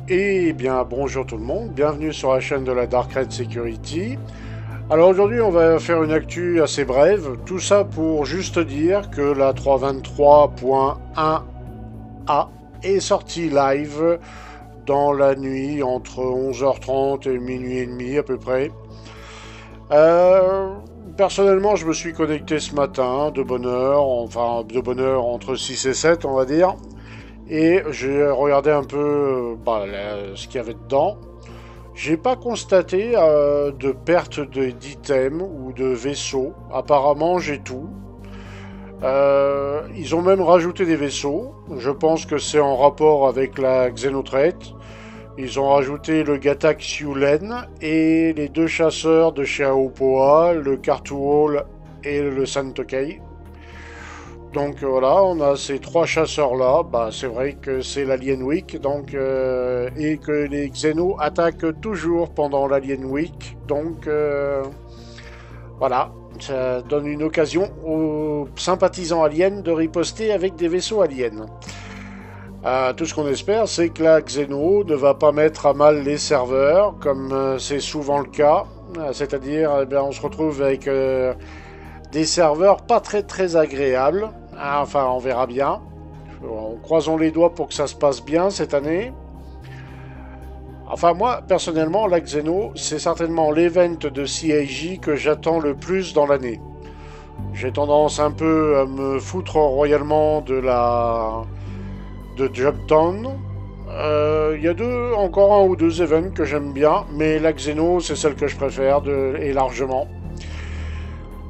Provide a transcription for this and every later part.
Eh bien, bonjour tout le monde, bienvenue sur la chaîne de la Dark Red Security. Alors aujourd'hui, on va faire une actu assez brève, tout ça pour juste dire que la 323.1a est sortie live dans la nuit entre 11h30 et minuit et demi à peu près. Euh, Personnellement, je me suis connecté ce matin de bonne heure, enfin de bonne heure entre 6 et 7 on va dire. Et j'ai regardé un peu ce qu'il y avait dedans. J'ai pas constaté de perte d'items ou de vaisseaux. Apparemment, j'ai tout. Ils ont même rajouté des vaisseaux. Je pense que c'est en rapport avec la Xenothreat. Ils ont rajouté le Gatak Siulen et les deux chasseurs de chez Aopoa, le Cartuol et le Santokei. Donc voilà, on a ces trois chasseurs-là. Bah, c'est vrai que c'est l'Alien Week, et que les Xenos attaquent toujours pendant l'Alien Week. Donc voilà, ça donne une occasion aux sympathisants aliens de riposter avec des vaisseaux aliens. Tout ce qu'on espère, c'est que la Xeno ne va pas mettre à mal les serveurs, comme c'est souvent le cas. C'est-à-dire, on se retrouve avec des serveurs pas très agréables. Enfin, on verra bien. Croisons les doigts pour que ça se passe bien cette année. Enfin, moi, personnellement, la Xeno, c'est certainement l'event de CIJ que j'attends le plus dans l'année. J'ai tendance un peu à me foutre royalement de Jobtown. Il y a encore un ou deux events que j'aime bien, mais la Xeno, c'est celle que je préfère, et largement.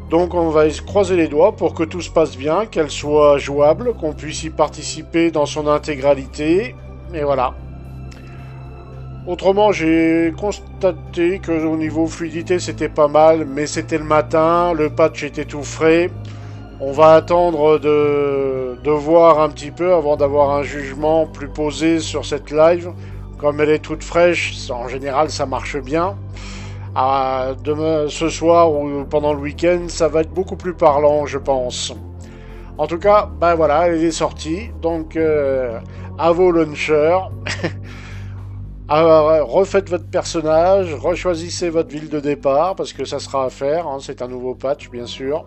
Donc on va croiser les doigts pour que tout se passe bien, qu'elle soit jouable, qu'on puisse y participer dans son intégralité, et voilà. Autrement, j'ai constaté que au niveau fluidité c'était pas mal, mais c'était le matin, le patch était tout frais. On va attendre de voir un petit peu avant d'avoir un jugement plus posé sur cette live. Comme elle est toute fraîche, en général ça marche bien. Demain, ce soir ou pendant le week-end, ça va être beaucoup plus parlant, je pense. En tout cas, ben voilà, elle est sortie. Donc, à vos launchers. Refaites votre personnage, rechoisissez votre ville de départ, parce que ça sera à faire. Hein, c'est un nouveau patch, bien sûr.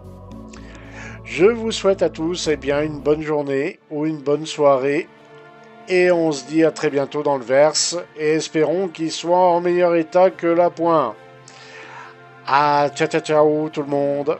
Je vous souhaite à tous bien, une bonne journée ou une bonne soirée. Et on se dit à très bientôt dans le verse. Et espérons qu'il soit en meilleur état que la pointe. Ah, ciao ciao ciao tout le monde.